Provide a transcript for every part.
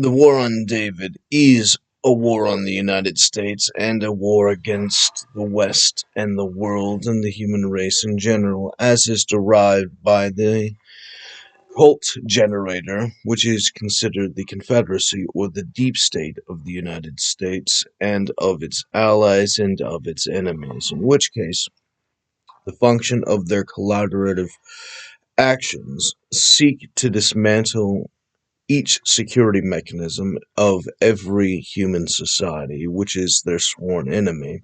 The war on David is a war on the United States and a war against the West and the world and the human race in general, as is derived by the cult generator, which is considered the Confederacy or the deep state of the United States and of its allies and of its enemies, in which case the function of their collaborative actions seek to dismantle each security mechanism of every human society, which is their sworn enemy,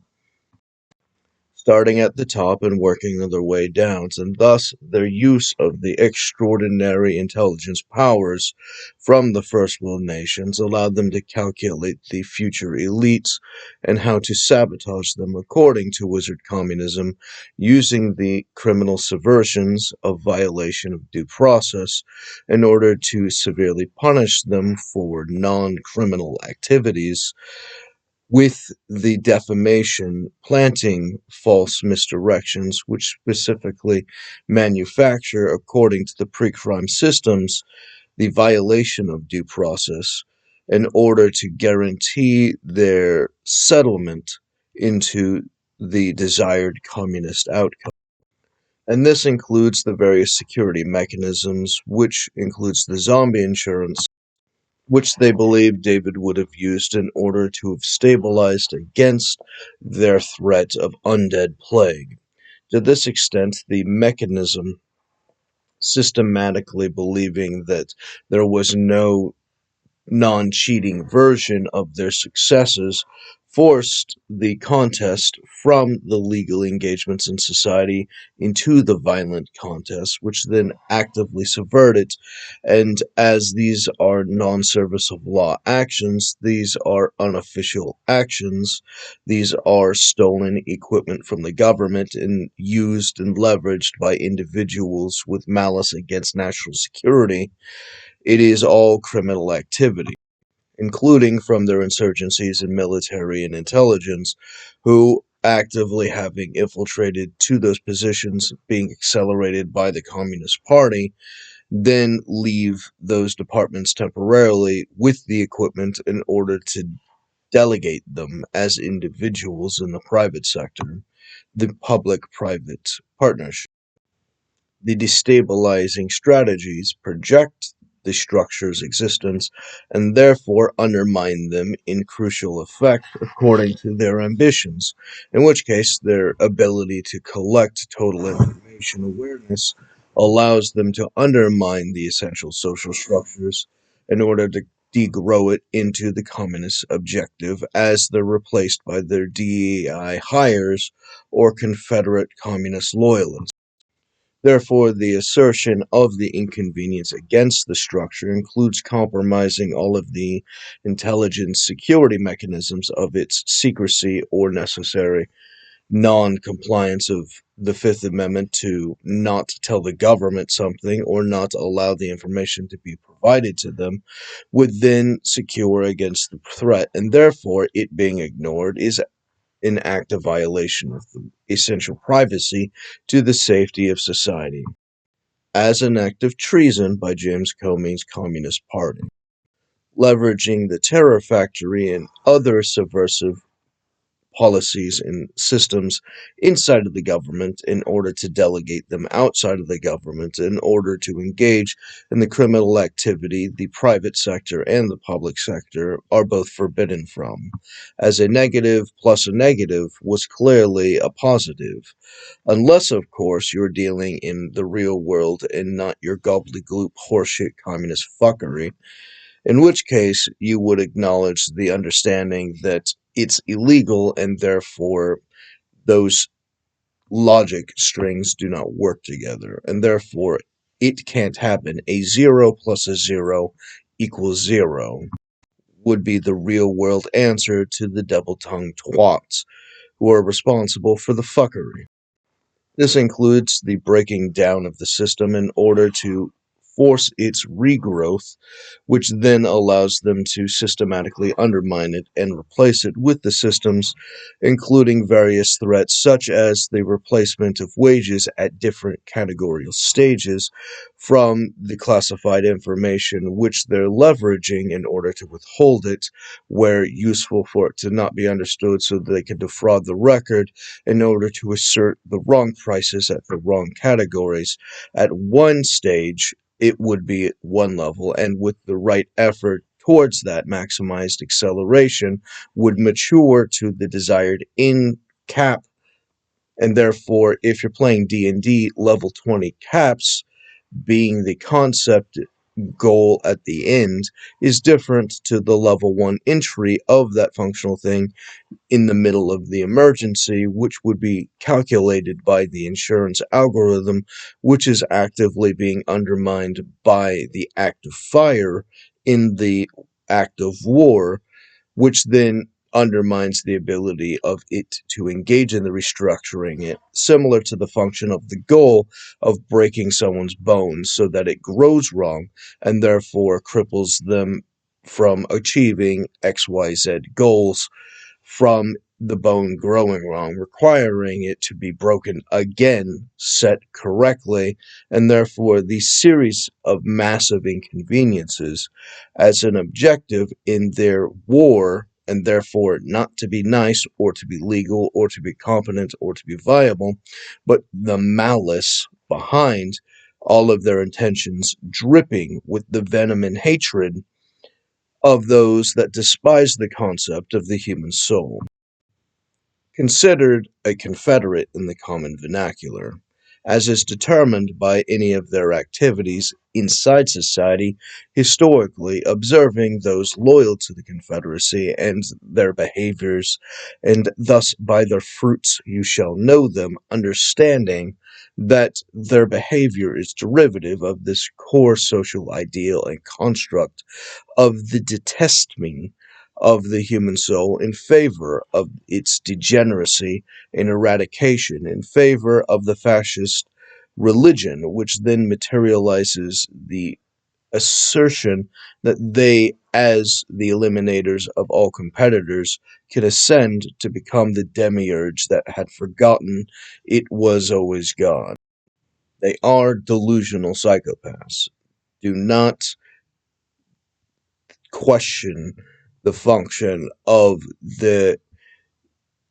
starting at the top and working their way down, and thus their use of the extraordinary intelligence powers from the First World nations allowed them to calculate the future elites and how to sabotage them according to wizard communism, using the criminal subversions of violation of due process in order to severely punish them for non-criminal activities, with the defamation planting false misdirections, which specifically manufacture, according to the pre-crime systems, the violation of due process in order to guarantee their settlement into the desired communist outcome. And this includes the various security mechanisms, which includes the zombie insurance, which they believe David would have used in order to have stabilized against their threat of undead plague. To this extent, the mechanism systematically believing that there was no non-cheating version of their successes forced the contest from the legal engagements in society into the violent contest, which then actively subvert it. And as these are non-service of law actions, these are unofficial actions, these are stolen equipment from the government and used and leveraged by individuals with malice against national security. It is all criminal activity, including from their insurgencies in military and intelligence, who, actively having infiltrated to those positions, being accelerated by the Communist Party, then leave those departments temporarily with the equipment in order to delegate them as individuals in the private sector, the public-private partnership. The destabilizing strategies project the structure's existence and therefore undermine them in crucial effect according to their ambitions, in which case their ability to collect total information awareness allows them to undermine the essential social structures in order to degrow it into the communist objective as they're replaced by their DEI hires or Confederate communist loyalists. Therefore, the assertion of the inconvenience against the structure includes compromising all of the intelligence security mechanisms of its secrecy or necessary non-compliance of the Fifth Amendment to not tell the government something or not allow the information to be provided to them would then secure against the threat, and therefore it being ignored is an active violation of the essential privacy to the safety of society, as an act of treason by James Comey's Communist Party, leveraging the terror factory and other subversive policies and systems inside of the government in order to delegate them outside of the government in order to engage in the criminal activity the private sector and the public sector are both forbidden from, as a negative plus a negative was clearly a positive, unless of course you're dealing in the real world and not your gobbledygook horseshit communist fuckery, in which case you would acknowledge the understanding that it's illegal and therefore those logic strings do not work together, and therefore it can't happen. A 0 plus a 0 equals 0 would be the real world answer to the double-tongued twats who are responsible for the fuckery. This includes the breaking down of the system in order to force its regrowth, which then allows them to systematically undermine it and replace it with the systems, including various threats such as the replacement of wages at different categorical stages from the classified information which they're leveraging in order to withhold it where useful for it to not be understood so that they can defraud the record in order to assert the wrong prices at the wrong categories. At one stage, it would be at one level, and with the right effort towards that maximized acceleration would mature to the desired in cap, and therefore if you're playing D&D, level 20 caps being the concept goal at the end is different to the level 1 entry of that functional thing in the middle of the emergency, which would be calculated by the insurance algorithm, which is actively being undermined by the act of fire in the act of war, which then undermines the ability of it to engage in the restructuring it, similar to the function of the goal of breaking someone's bones so that it grows wrong and therefore cripples them from achieving XYZ goals from the bone growing wrong, requiring it to be broken again, set correctly, and therefore the series of massive inconveniences as an objective in their war, and therefore not to be nice or to be legal or to be competent or to be viable, but the malice behind all of their intentions dripping with the venom and hatred of those that despise the concept of the human soul. Considered a confederate in the common vernacular, as is determined by any of their activities inside society, historically observing those loyal to the Confederacy and their behaviors, and thus by their fruits you shall know them, understanding that their behavior is derivative of this core social ideal and construct of the detesting of the human soul in favor of its degeneracy and eradication, in favor of the fascist religion, which then materializes the assertion that they, as the eliminators of all competitors, can ascend to become the demiurge that had forgotten it was always God. They are delusional psychopaths. Do not question the function of the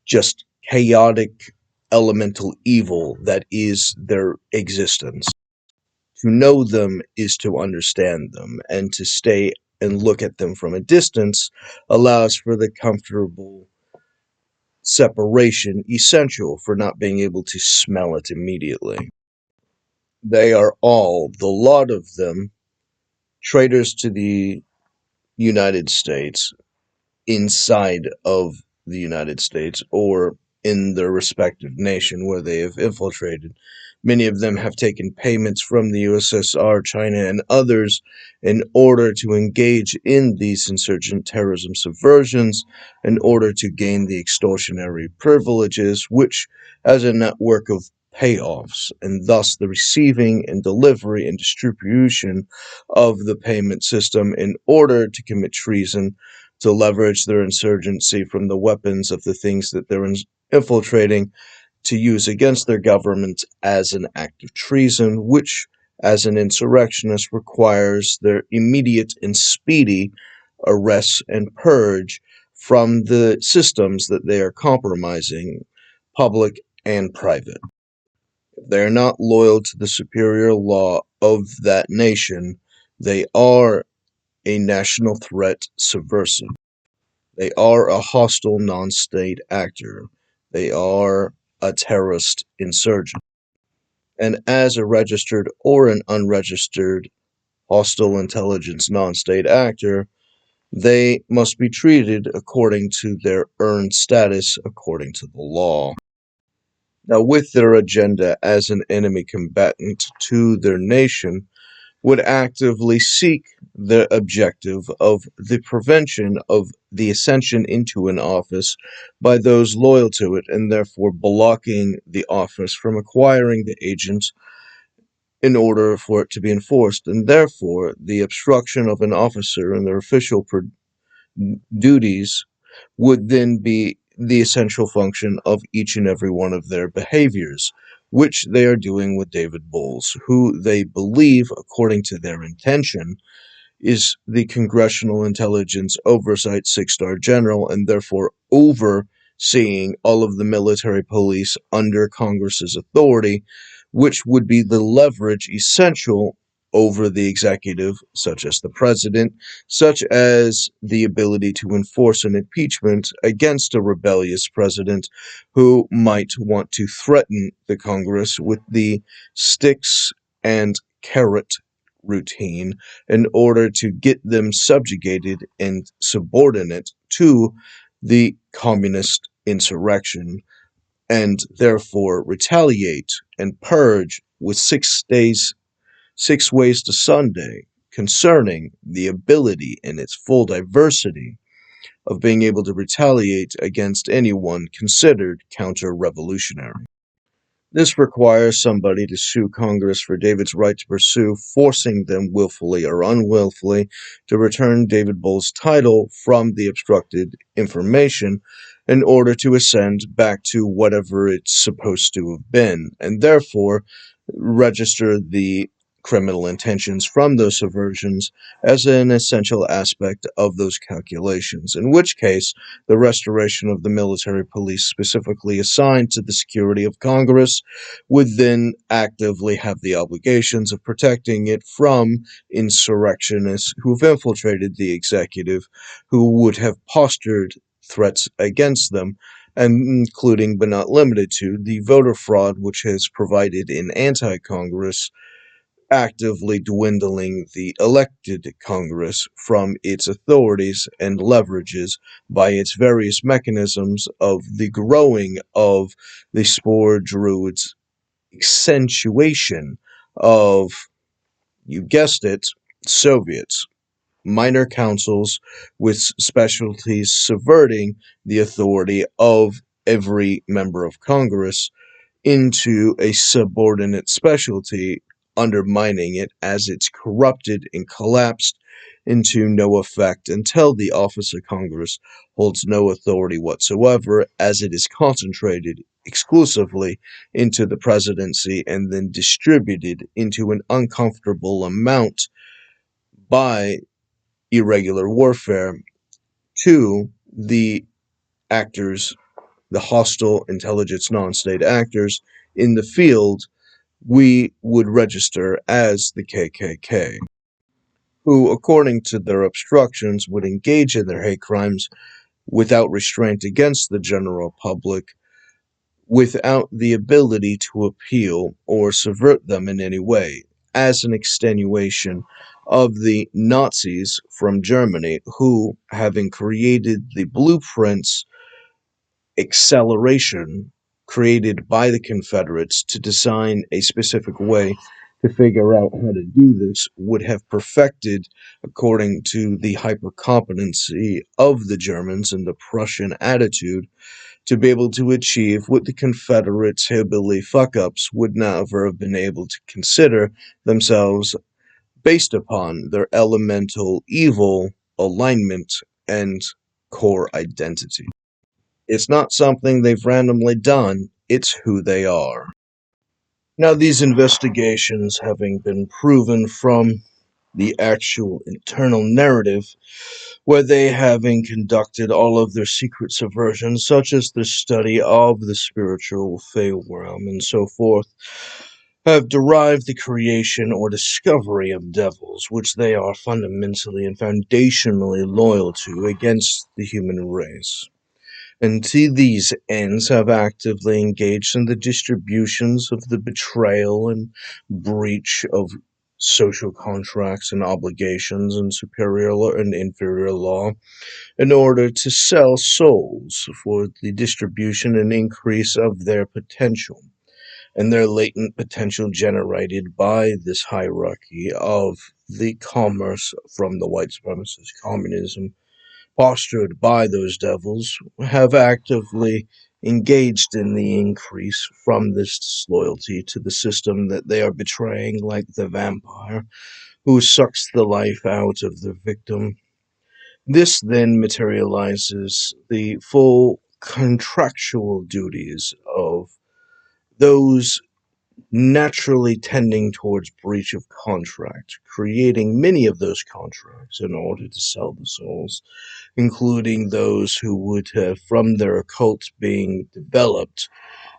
just chaotic elemental evil that is their existence. To know them is to understand them, and to stay and look at them from a distance allows for the comfortable separation essential for not being able to smell it immediately. They are all, the lot of them, traitors to the United States, inside of the United States or in their respective nation where they have infiltrated. Many of them have taken payments from the USSR, China, and others in order to engage in these insurgent terrorism subversions, in order to gain the extortionary privileges, which has a network of payoffs, and thus the receiving and delivery and distribution of the payment system in order to commit treason, to leverage their insurgency from the weapons of the things that they're infiltrating to use against their government as an act of treason, which, as an insurrectionist, requires their immediate and speedy arrest and purge from the systems that they are compromising, public and private. If they are not loyal to the superior law of that nation, they are a national threat subversive. They are a hostile non-state actor. They are a terrorist insurgent. And as a registered or an unregistered hostile intelligence non-state actor, they must be treated according to their earned status according to the law. Now, with their agenda as an enemy combatant to their nation, would actively seek the objective of the prevention of the ascension into an office by those loyal to it, and therefore blocking the office from acquiring the agent in order for it to be enforced, and therefore the obstruction of an officer in their official duties would then be the essential function of each and every one of their behaviors, which they are doing with David Bowles, who they believe, according to their intention, is the Congressional Intelligence Oversight Six-Star General, and therefore overseeing all of the military police under Congress's authority, which would be the leverage essential over the executive, such as the president, such as the ability to enforce an impeachment against a rebellious president who might want to threaten the Congress with the sticks and carrot routine in order to get them subjugated and subordinate to the communist insurrection, and therefore retaliate and purge with 6 days, 6 ways to Sunday, concerning the ability in its full diversity of being able to retaliate against anyone considered counter-revolutionary. This requires somebody to sue Congress for David's right to pursue, forcing them willfully or unwillfully to return David Bowles' title from the obstructed information in order to ascend back to whatever it's supposed to have been, and therefore register the criminal intentions from those subversions as an essential aspect of those calculations, in which case the restoration of the military police specifically assigned to the security of Congress would then actively have the obligations of protecting it from insurrectionists who have infiltrated the executive, who would have postured threats against them, and including but not limited to the voter fraud which has provided in anti-Congress, actively dwindling the elected Congress from its authorities and leverages by its various mechanisms of the growing of the Spore Druid's accentuation of, you guessed it, Soviets, minor councils with specialties subverting the authority of every member of Congress into a subordinate specialty, undermining it as it's corrupted and collapsed into no effect until the office of Congress holds no authority whatsoever, as it is concentrated exclusively into the presidency and then distributed into an uncomfortable amount by irregular warfare to the actors, the hostile intelligence non-state actors in the field we would register as the KKK, who, according to their obstructions, would engage in their hate crimes without restraint against the general public, without the ability to appeal or subvert them in any way, as an extenuation of the Nazis from Germany, who, having created the blueprints acceleration created by the Confederates to design a specific way to figure out how to do this, would have perfected, according to the hypercompetency of the Germans and the Prussian attitude, to be able to achieve what the Confederates' hillbilly fuck-ups would never have been able to consider themselves based upon their elemental evil alignment and core identity. It's not something they've randomly done, it's who they are. Now, these investigations having been proven from the actual internal narrative, where they having conducted all of their secret subversions, such as the study of the spiritual Fey realm and so forth, have derived the creation or discovery of devils, which they are fundamentally and foundationally loyal to against the human race, and to these ends have actively engaged in the distributions of the betrayal and breach of social contracts and obligations and superior and inferior law in order to sell souls for the distribution and increase of their potential and their latent potential generated by this hierarchy of the commerce from the white supremacist communism postured by those devils, have actively engaged in the increase from this disloyalty to the system that they are betraying, like the vampire who sucks the life out of the victim. This then materializes the full contractual duties of those naturally tending towards breach of contract, creating many of those contracts in order to sell the souls, including those who would have, from their occult being developed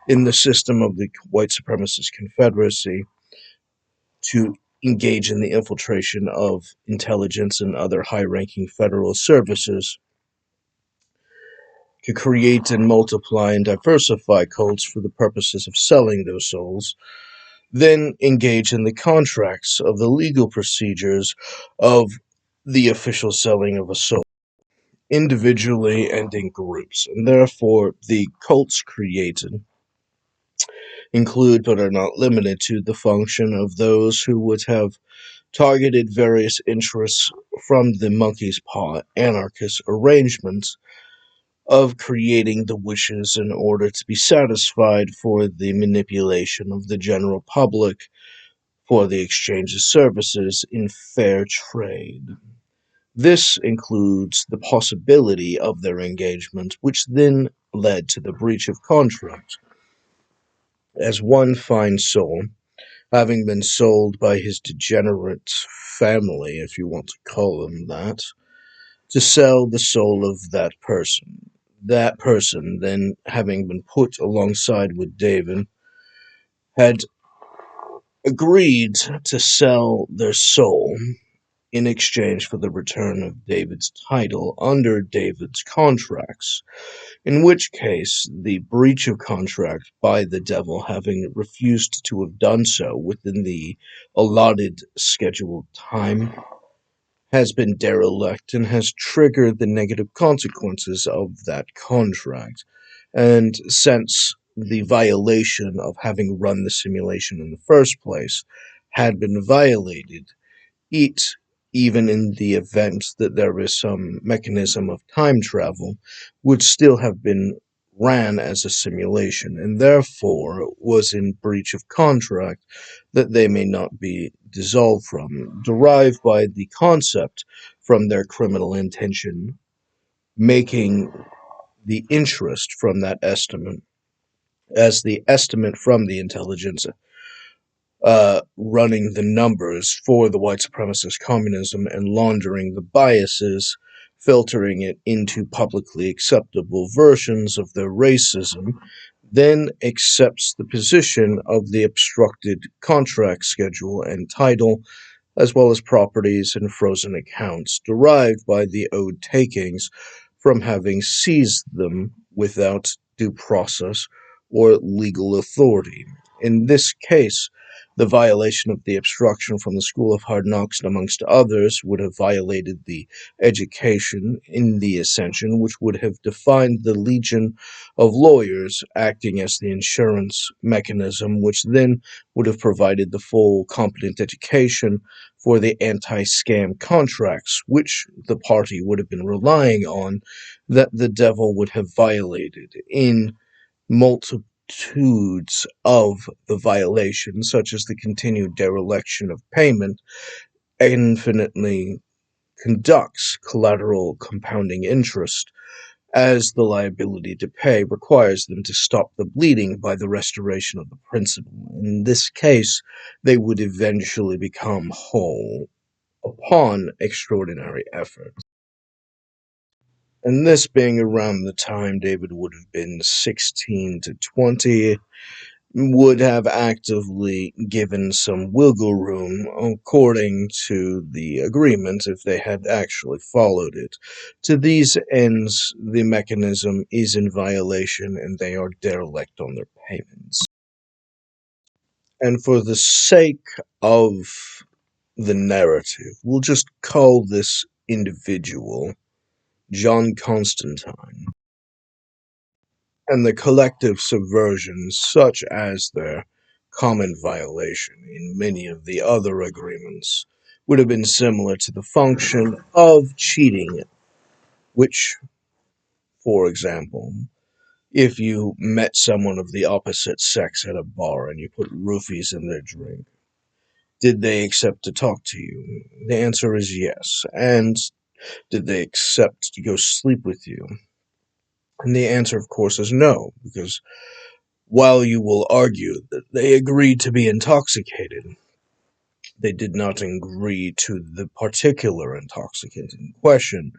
in the system of the white supremacist Confederacy, to engage in the infiltration of intelligence and other high-ranking federal services, to create and multiply and diversify cults for the purposes of selling those souls, then engage in the contracts of the legal procedures of the official selling of a soul, individually and in groups. And therefore, the cults created include, but are not limited to, the function of those who would have targeted various interests from the monkey's paw anarchist arrangements of creating the wishes in order to be satisfied for the manipulation of the general public for the exchange of services in fair trade. This includes the possibility of their engagement, which then led to the breach of contract, as one fine soul, having been sold by his degenerate family, if you want to call them that, to sell the soul of that person. That person, then having been put alongside with David, had agreed to sell their soul in exchange for the return of David's title under David's contracts, in which case the breach of contract by the devil, having refused to have done so within the allotted scheduled time, has been derelict and has triggered the negative consequences of that contract. And since the violation of having run the simulation in the first place had been violated, it, even in the event that there is some mechanism of time travel, would still have been ran as a simulation, and therefore was in breach of contract that they may not be dissolved from, derived by the concept from their criminal intention, making the interest from that estimate as the estimate from the intelligence, running the numbers for the white supremacist communism and laundering the biases, filtering it into publicly acceptable versions of their racism, then accepts the position of the obstructed contract schedule and title, as well as properties and frozen accounts derived by the owed takings from having seized them without due process or legal authority. In this case, the violation of the obstruction from the School of Hard Knocks, amongst others, would have violated the education in the Ascension, which would have defined the legion of lawyers acting as the insurance mechanism, which then would have provided the full competent education for the anti-scam contracts, which the party would have been relying on, that the devil would have violated in multitudes of the violations, such as the continued dereliction of payment, infinitely conducts collateral compounding interest, as the liability to pay requires them to stop the bleeding by the restoration of the principal. In this case, they would eventually become whole upon extraordinary effort. And this being around the time David would have been 16 to 20, would have actively given some wiggle room according to the agreement if they had actually followed it. To these ends, the mechanism is in violation and they are derelict on their payments. And for the sake of the narrative, we'll just call this individual John Constantine, and the collective subversions, such as their common violation in many of the other agreements, would have been similar to the function of cheating, which, for example, If you met someone of the opposite sex at a bar and you put roofies in their drink, did they accept to talk to you? The answer is yes. And did they accept to go sleep with you? And the answer, of course, is no, because while you will argue that they agreed to be intoxicated, they did not agree to the particular intoxicant in question,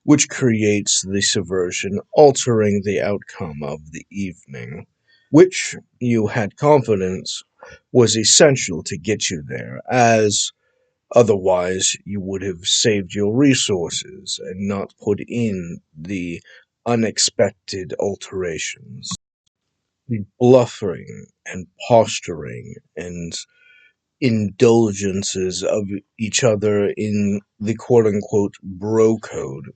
which creates the subversion, altering the outcome of the evening, which you had confidence was essential to get you there, as otherwise you would have saved your resources and not put in the unexpected alterations. The bluffing and posturing and indulgences of each other in the quote-unquote bro code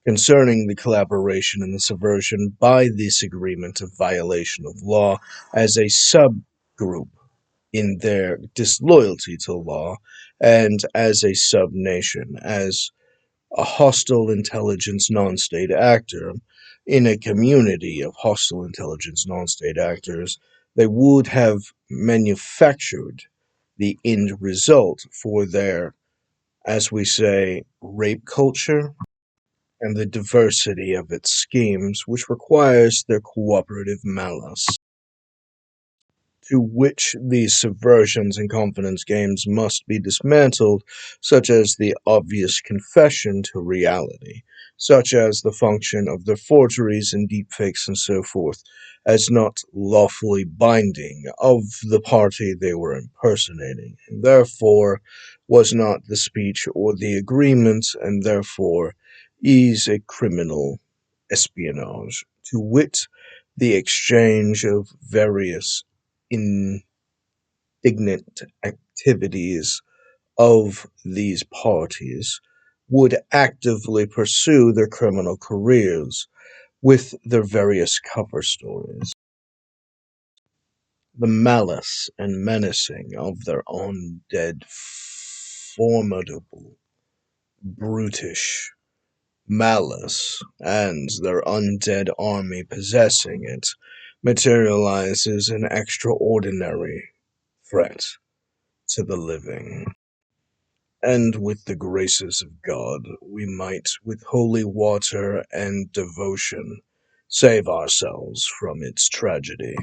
concerning the collaboration and the subversion by this agreement of violation of law as a subgroup in their disloyalty to law and as a sub-nation, as a hostile intelligence non-state actor in a community of hostile intelligence non-state actors. They would have manufactured the end result for their, as we say, rape culture and the diversity of its schemes, which requires their cooperative malice, to which these subversions and confidence games must be dismantled, such as the obvious confession to reality, such as the function of their forgeries and deepfakes and so forth, as not lawfully binding of the party they were impersonating, and therefore was not the speech or the agreement, and therefore is a criminal espionage, to wit, the exchange of various indignant activities of these parties would actively pursue their criminal careers with their various cover stories. The malice and menacing of their undead, formidable, brutish malice, and their undead army possessing it, materializes an extraordinary threat to the living. And with the graces of God, we might, with holy water and devotion, save ourselves from its tragedy.